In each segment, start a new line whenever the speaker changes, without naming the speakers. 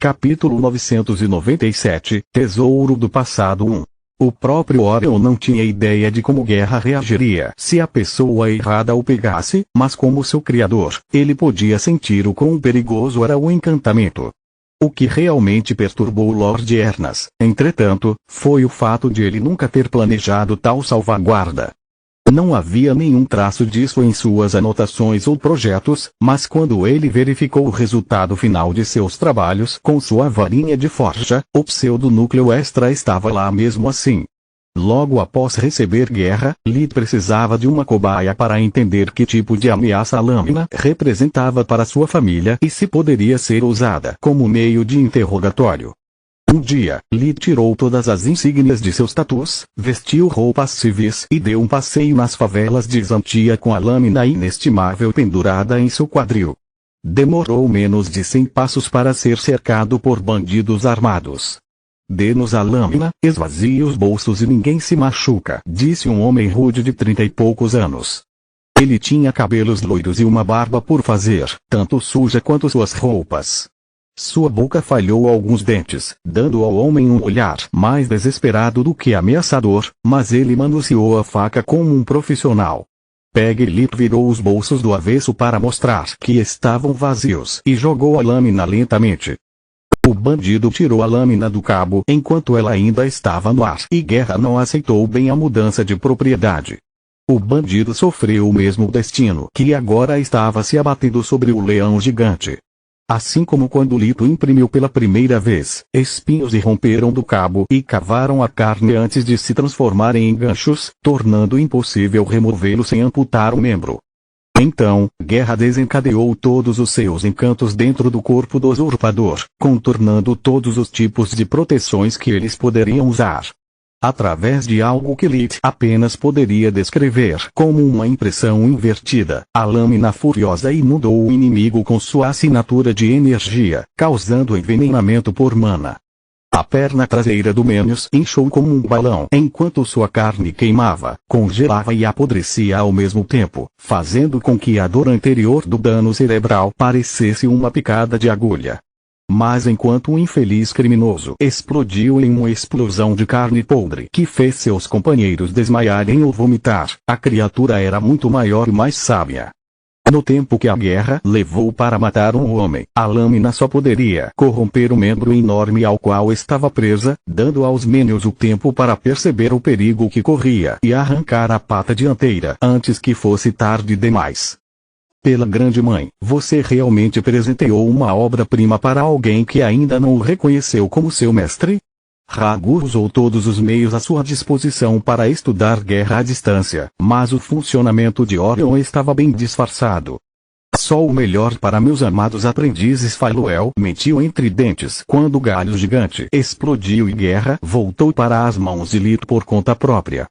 Capítulo 997, Tesouro do Passado 1. O próprio Orion não tinha ideia de como Guerra reagiria se a pessoa errada o pegasse, mas como seu criador, ele podia sentir o quão perigoso era o encantamento. O que realmente perturbou Lord Ernas, entretanto, foi o fato de ele nunca ter planejado tal salvaguarda. Não havia nenhum traço disso em suas anotações ou projetos, mas quando ele verificou o resultado final de seus trabalhos com sua varinha de forja, o pseudonúcleo extra estava lá mesmo assim. Logo após receber Guerra, Lid precisava de uma cobaia para entender que tipo de ameaça a lâmina representava para sua família e se poderia ser usada como meio de interrogatório. Um dia, Lid tirou todas as insígnias de seus tatus, vestiu roupas civis e deu um passeio nas favelas de Zantia com a lâmina inestimável pendurada em seu quadril. Demorou menos de 100 passos para ser cercado por bandidos armados. "Dê-nos a lâmina, esvazie os bolsos e ninguém se machuca", disse um homem rude de 30 e poucos anos. Ele tinha cabelos loiros e uma barba por fazer, tanto suja quanto suas roupas. Sua boca falhou alguns dentes, dando ao homem um olhar mais desesperado do que ameaçador, mas ele manuseou a faca como um profissional. Lid virou os bolsos do avesso para mostrar que estavam vazios e jogou a lâmina lentamente. O bandido tirou a lâmina do cabo enquanto ela ainda estava no ar e Guerra não aceitou bem a mudança de propriedade. O bandido sofreu o mesmo destino que agora estava se abatendo sobre o leão gigante. Assim como quando Lito imprimiu pela primeira vez, espinhos irromperam do cabo e cavaram a carne antes de se transformarem em ganchos, tornando impossível removê-lo sem amputar o membro. Então, Guerra desencadeou todos os seus encantos dentro do corpo do usurpador, contornando todos os tipos de proteções que eles poderiam usar. Através de algo que Lid apenas poderia descrever como uma impressão invertida, a lâmina furiosa inundou o inimigo com sua assinatura de energia, causando envenenamento por mana. A perna traseira do Menos inchou como um balão enquanto sua carne queimava, congelava e apodrecia ao mesmo tempo, fazendo com que a dor anterior do dano cerebral parecesse uma picada de agulha. Mas enquanto o infeliz criminoso explodiu em uma explosão de carne podre que fez seus companheiros desmaiarem ou vomitar, a criatura era muito maior e mais sábia. No tempo que a Guerra levou para matar um homem, a lâmina só poderia corromper o membro enorme ao qual estava presa, dando aos Menios o tempo para perceber o perigo que corria e arrancar a pata dianteira antes que fosse tarde demais. Pela Grande Mãe, você realmente presenteou uma obra-prima para alguém que ainda não o reconheceu como seu mestre? Ragur usou todos os meios à sua disposição para estudar Guerra à distância, mas o funcionamento de Orion estava bem disfarçado. "Só o melhor para meus amados aprendizes", Faluel mentiu entre dentes quando o galho gigante explodiu e Guerra voltou para as mãos de Lito por conta própria.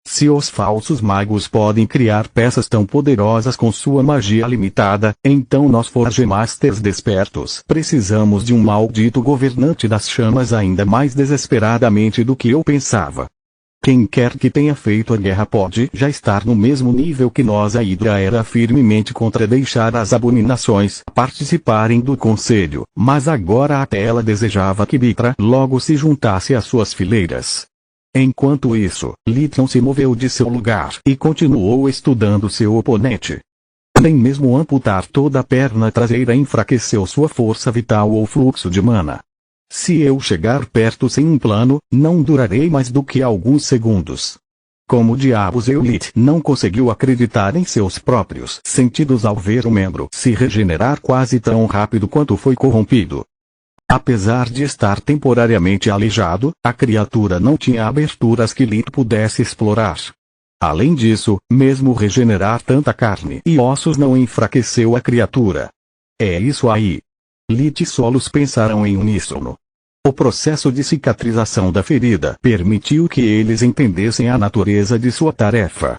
Se os falsos magos podem criar peças tão poderosas com sua magia limitada, então nós Forgemasters despertos precisamos de um maldito governante das chamas ainda mais desesperadamente do que eu pensava. Quem quer que tenha feito a guerra pode já estar no mesmo nível que nós. A Hydra era firmemente contra deixar as abominações participarem do conselho, mas agora até ela desejava que Bitra logo se juntasse às suas fileiras. Enquanto isso, Lid não se moveu de seu lugar e continuou estudando seu oponente. Nem mesmo amputar toda a perna traseira enfraqueceu sua força vital ou fluxo de mana. "Se eu chegar perto sem um plano, não durarei mais do que alguns segundos." Como diabos Lid não conseguiu acreditar em seus próprios sentidos ao ver o membro se regenerar quase tão rápido quanto foi corrompido. Apesar de estar temporariamente aleijado, a criatura não tinha aberturas que Lid pudesse explorar. Além disso, mesmo regenerar tanta carne e ossos não enfraqueceu a criatura. "É isso aí." Lid e Solos pensaram em uníssono. O processo de cicatrização da ferida permitiu que eles entendessem a natureza de sua tarefa.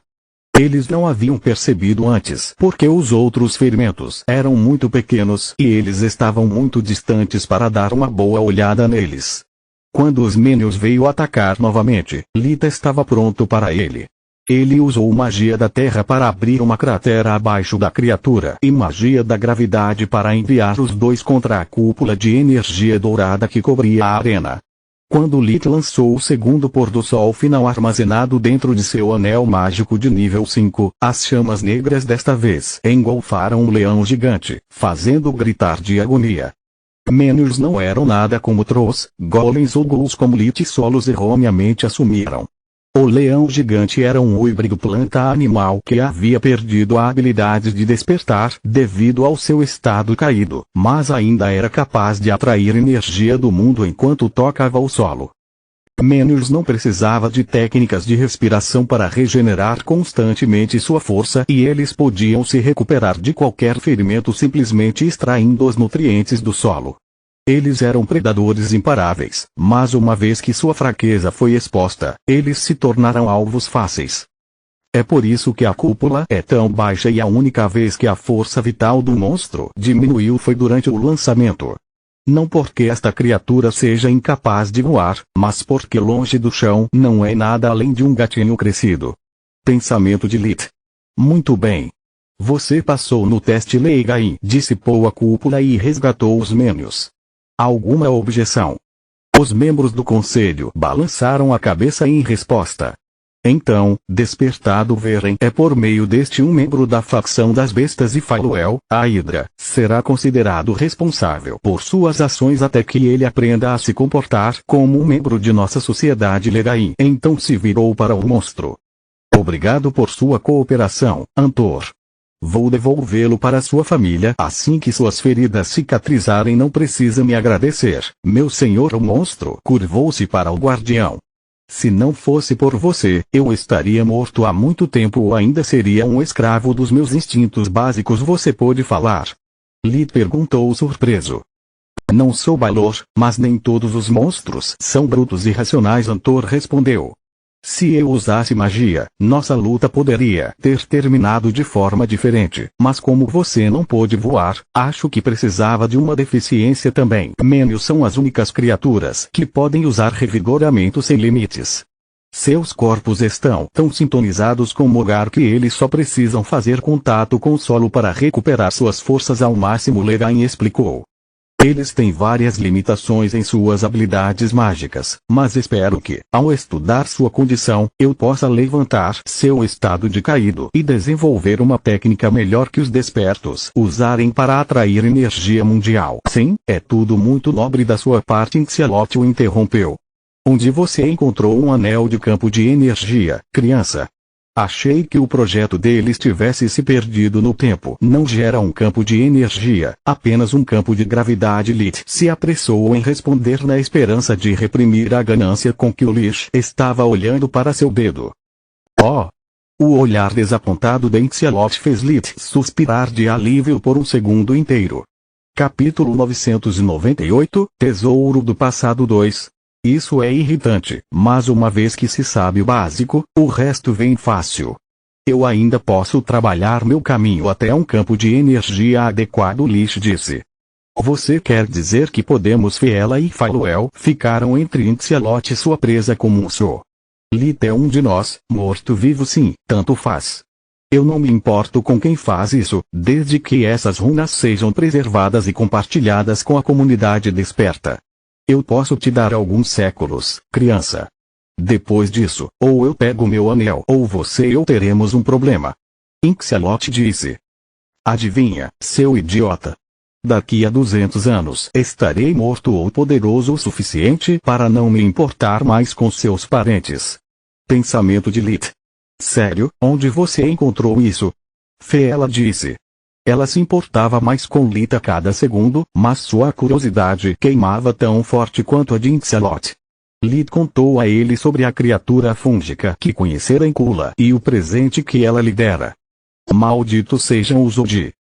Eles não haviam percebido antes porque os outros ferimentos eram muito pequenos e eles estavam muito distantes para dar uma boa olhada neles. Quando os Menios veio atacar novamente, Lita estava pronto para ele. Ele usou magia da terra para abrir uma cratera abaixo da criatura e magia da gravidade para enviar os dois contra a cúpula de energia dourada que cobria a arena. Quando Lit lançou o segundo pôr do sol final armazenado dentro de seu anel mágico de nível 5, as chamas negras desta vez engolfaram o leão gigante, fazendo gritar de agonia. Menhirs não eram nada como Trolls, Golems ou Ghouls como Lit e Solos erroneamente assumiram. O leão gigante era um híbrido planta-animal que havia perdido a habilidade de despertar devido ao seu estado caído, mas ainda era capaz de atrair energia do mundo enquanto tocava o solo. Menhirs não precisava de técnicas de respiração para regenerar constantemente sua força e eles podiam se recuperar de qualquer ferimento simplesmente extraindo os nutrientes do solo. Eles eram predadores imparáveis, mas uma vez que sua fraqueza foi exposta, eles se tornaram alvos fáceis. É por isso que a cúpula é tão baixa e a única vez que a força vital do monstro diminuiu foi durante o lançamento. Não porque esta criatura seja incapaz de voar, mas porque longe do chão não é nada além de um gatinho crescido. Pensamento de Lit. Muito bem. Você passou no teste Leigain, dissipou a cúpula e resgatou os Menhirs. Alguma objeção? Os membros do conselho balançaram a cabeça em resposta. Então, despertado Veren é por meio deste um membro da facção das bestas e Faluel, a Hidra, será considerado responsável por suas ações até que ele aprenda a se comportar como um membro de nossa sociedade Legain. Então se virou para o monstro. Obrigado por sua cooperação, Antor. Vou devolvê-lo para sua família assim que suas feridas cicatrizarem. Não precisa me agradecer, meu senhor. O monstro curvou-se para o guardião. Se não fosse por você, eu estaria morto há muito tempo ou ainda seria um escravo dos meus instintos básicos. Você pode falar? Lit perguntou surpreso. Não sou Balor, mas nem todos os monstros são brutos e racionais. Antor respondeu. Se eu usasse magia, nossa luta poderia ter terminado de forma diferente, mas como você não pôde voar, acho que precisava de uma deficiência também. Menhirs são as únicas criaturas que podem usar revigoramento sem limites. Seus corpos estão tão sintonizados com Mogar que eles só precisam fazer contato com o solo para recuperar suas forças ao máximo. Legain explicou. Eles têm várias limitações em suas habilidades mágicas, mas espero que, ao estudar sua condição, eu possa levantar seu estado de caído e desenvolver uma técnica melhor que os despertos usarem para atrair energia mundial. Sim, é tudo muito nobre da sua parte. Inxialot o interrompeu. Onde você encontrou um anel de campo de energia, criança? Achei que o projeto deles tivesse se perdido no tempo. Não gera um campo de energia, apenas um campo de gravidade. Lit se apressou em responder na esperança de reprimir a ganância com que o Lich estava olhando para seu dedo. Oh! O olhar desapontado de Inxialot fez Lit suspirar de alívio por um segundo inteiro. Capítulo 998, Tesouro do Passado 2. Isso é irritante, mas uma vez que se sabe o básico, o resto vem fácil. Eu ainda posso trabalhar meu caminho até um campo de energia adequado. Lich disse. Você quer dizer que podemos Fiela e Faluel ficaram entre Inxialot e sua presa como um só. Lit é um de nós, morto-vivo. Sim, tanto faz. Eu não me importo com quem faz isso, desde que essas runas sejam preservadas e compartilhadas com a comunidade desperta. Eu posso te dar alguns séculos, criança. Depois disso, ou eu pego meu anel ou você e eu teremos um problema. Inxialot disse. Adivinha, seu idiota. Daqui a 200 anos estarei morto ou poderoso o suficiente para não me importar mais com seus parentes. Pensamento de Lit. Sério, onde você encontrou isso? Fiela disse. Ela se importava mais com Lit a cada segundo, mas sua curiosidade queimava tão forte quanto a de Inxialot. Lit contou a ele sobre a criatura fúngica que conhecera em Kula e o presente que ela lhe dera. Malditos sejam os Odi.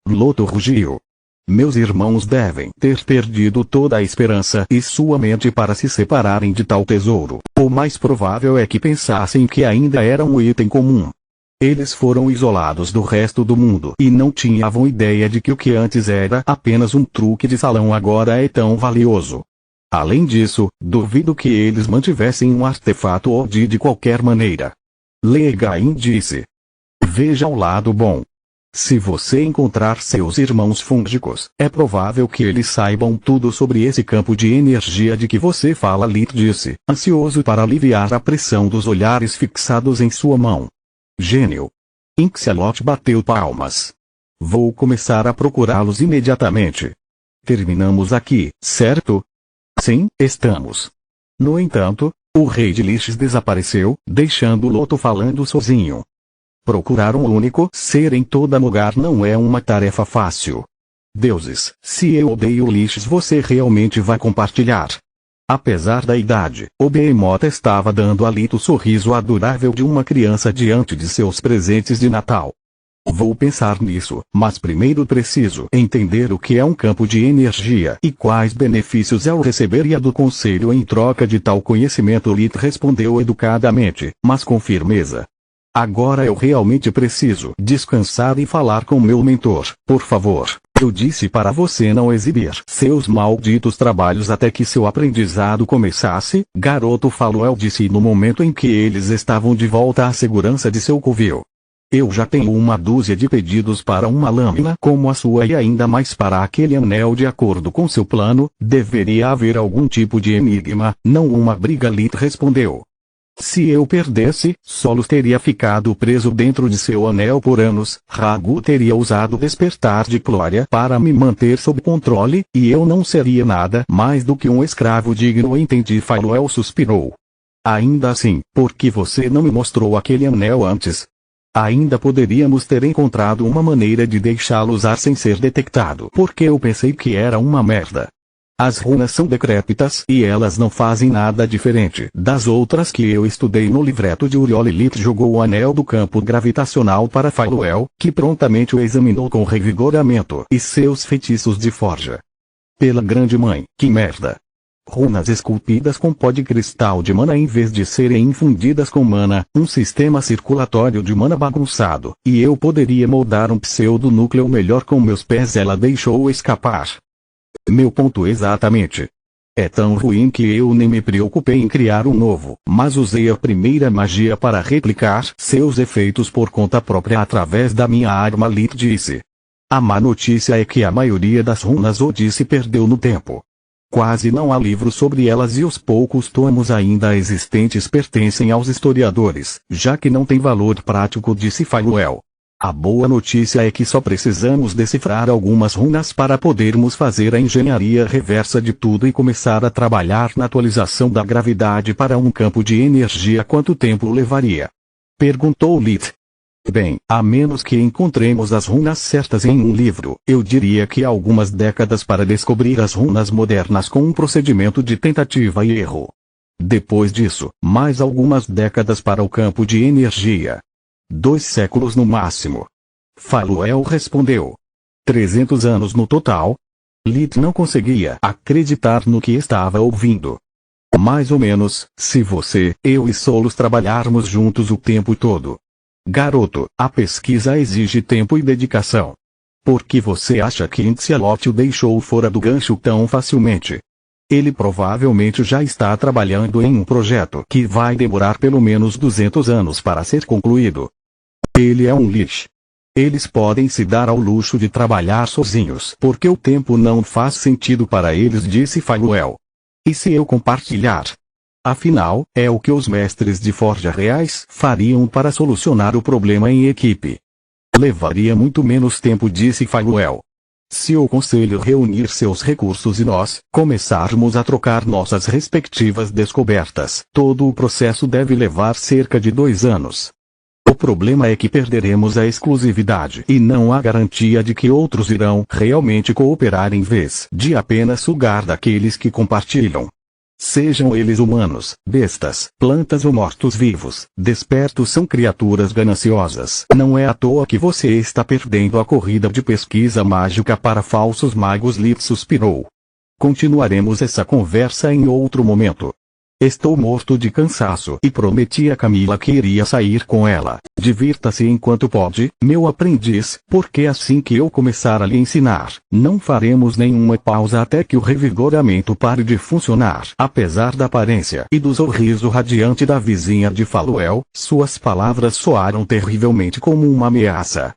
Loto rugiu. Meus irmãos devem ter perdido toda a esperança e sua mente para se separarem de tal tesouro. O mais provável é que pensassem que ainda era um item comum. Eles foram isolados do resto do mundo e não tinham ideia de que o que antes era apenas um truque de salão agora é tão valioso. Além disso, duvido que eles mantivessem um artefato Odi de qualquer maneira. Legain disse. Veja o lado bom. Se você encontrar seus irmãos fúngicos, é provável que eles saibam tudo sobre esse campo de energia de que você fala, Lit disse, ansioso para aliviar a pressão dos olhares fixados em sua mão. Gênio. Inxialot bateu palmas. Vou começar a procurá-los imediatamente. Terminamos aqui, certo? Sim, estamos. No entanto, o rei de Lixes desapareceu, deixando Loto falando sozinho. Procurar um único ser em todo lugar não é uma tarefa fácil. Deuses, se eu odeio Lixes, você realmente vai compartilhar? Apesar da idade, o Behemoth estava dando a Lito o sorriso adorável de uma criança diante de seus presentes de Natal. Vou pensar nisso, mas primeiro preciso entender o que é um campo de energia e quais benefícios eu receberia do conselho em troca de tal conhecimento. Lit respondeu educadamente, mas com firmeza. Agora eu realmente preciso descansar e falar com meu mentor, por favor. Eu disse para você não exibir seus malditos trabalhos até que seu aprendizado começasse, garoto Faluel disse no momento em que eles estavam de volta à segurança de seu covil. Eu já tenho uma dúzia de pedidos para uma lâmina como a sua e ainda mais para aquele anel. De acordo com seu plano, deveria haver algum tipo de enigma, não uma briga. Lit respondeu. Se eu perdesse, Solos teria ficado preso dentro de seu anel por anos, Ragu teria usado o despertar de Glória para me manter sob controle, e eu não seria nada mais do que um escravo digno. Entendi. Faluel suspirou. Ainda assim, por que você não me mostrou aquele anel antes? Ainda poderíamos ter encontrado uma maneira de deixá-lo usar sem ser detectado, porque eu pensei que era uma merda. As runas são decrépitas e elas não fazem nada diferente das outras que eu estudei no livreto de Uriol. Lit jogou o anel do campo gravitacional para Faluel, que prontamente o examinou com revigoramento e seus feitiços de forja. Pela grande mãe, que merda! Runas esculpidas com pó de cristal de mana em vez de serem infundidas com mana, um sistema circulatório de mana bagunçado, e eu poderia moldar um pseudonúcleo melhor com meus pés. Ela deixou escapar. Meu ponto exatamente. É tão ruim que eu nem me preocupei em criar um novo, mas usei a primeira magia para replicar seus efeitos por conta própria através da minha arma. Lit disse. A má notícia é que a maioria das runas Odi se perdeu no tempo. Quase não há livros sobre elas e os poucos tomos ainda existentes pertencem aos historiadores, já que não tem valor prático, disse Faluel. A boa notícia é que só precisamos decifrar algumas runas para podermos fazer a engenharia reversa de tudo e começar a trabalhar na atualização da gravidade para um campo de energia. Quanto tempo levaria? Perguntou Lit. Bem, a menos que encontremos as runas certas em um livro, eu diria que há algumas décadas para descobrir as runas modernas com um procedimento de tentativa e erro. Depois disso, mais algumas décadas para o campo de energia. 2 séculos no máximo. Faluel respondeu. 300 anos no total? Lit não conseguia acreditar no que estava ouvindo. Mais ou menos, se você, eu e Solos trabalharmos juntos o tempo todo. Garoto, a pesquisa exige tempo e dedicação. Por que você acha que Inxialot o deixou fora do gancho tão facilmente? Ele provavelmente já está trabalhando em um projeto que vai demorar pelo menos 200 anos para ser concluído. Ele é um lixo. Eles podem se dar ao luxo de trabalhar sozinhos porque o tempo não faz sentido para eles, disse Faluel. E se eu compartilhar? Afinal, é o que os mestres de forja reais fariam para solucionar o problema em equipe. Levaria muito menos tempo, disse Faluel. Se o conselho reunir seus recursos e nós começarmos a trocar nossas respectivas descobertas, todo o processo deve levar cerca de 2 anos. O problema é que perderemos a exclusividade e não há garantia de que outros irão realmente cooperar em vez de apenas sugar daqueles que compartilham. Sejam eles humanos, bestas, plantas ou mortos-vivos, despertos são criaturas gananciosas. Não é à toa que você está perdendo a corrida de pesquisa mágica para falsos magos. Lit suspirou. Continuaremos essa conversa em outro momento. Estou morto de cansaço e prometi a Camila que iria sair com ela. Divirta-se enquanto pode, meu aprendiz, porque assim que eu começar a lhe ensinar, não faremos nenhuma pausa até que o revigoramento pare de funcionar. Apesar da aparência e do sorriso radiante da vizinha de Faluel, suas palavras soaram terrivelmente como uma ameaça.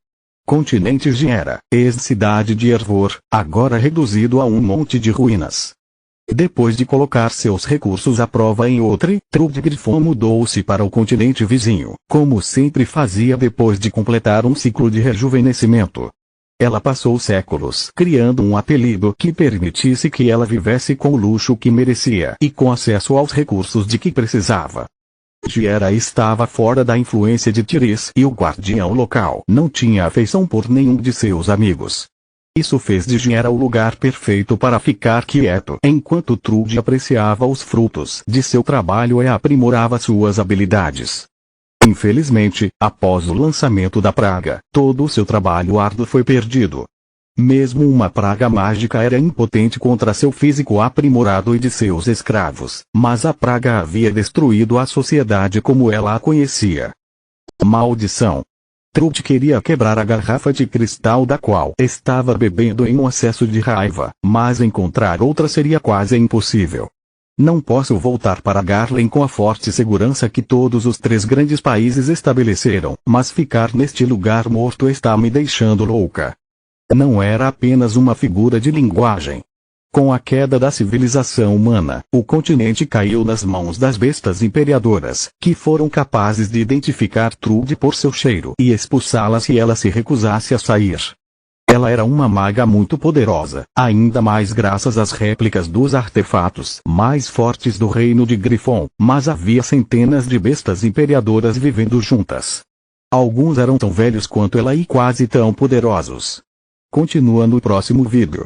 Continente Giera, ex-cidade de Ervor, agora reduzido a um monte de ruínas. Depois de colocar seus recursos à prova em Outre, Trude Griffon mudou-se para o continente vizinho, como sempre fazia depois de completar um ciclo de rejuvenescimento. Ela passou séculos criando um apelido que permitisse que ela vivesse com o luxo que merecia e com acesso aos recursos de que precisava. Giera estava fora da influência de Tyrese e o guardião local não tinha afeição por nenhum de seus amigos. Isso fez de Giera o lugar perfeito para ficar quieto enquanto Trude apreciava os frutos de seu trabalho e aprimorava suas habilidades. Infelizmente, após o lançamento da praga, todo o seu trabalho árduo foi perdido. Mesmo uma praga mágica era impotente contra seu físico aprimorado e de seus escravos, mas a praga havia destruído a sociedade como ela a conhecia. Maldição! Trude queria quebrar a garrafa de cristal da qual estava bebendo em um acesso de raiva, mas encontrar outra seria quase impossível. Não posso voltar para Garlem com a forte segurança que todos os 3 grandes países estabeleceram, mas ficar neste lugar morto está me deixando louca. Não era apenas uma figura de linguagem. Com a queda da civilização humana, o continente caiu nas mãos das bestas imperiadoras, que foram capazes de identificar Trude por seu cheiro e expulsá-la se ela se recusasse a sair. Ela era uma maga muito poderosa, ainda mais graças às réplicas dos artefatos mais fortes do reino de Griffon, mas havia centenas de bestas imperiadoras vivendo juntas. Alguns eram tão velhos quanto ela e quase tão poderosos. Continua no próximo vídeo.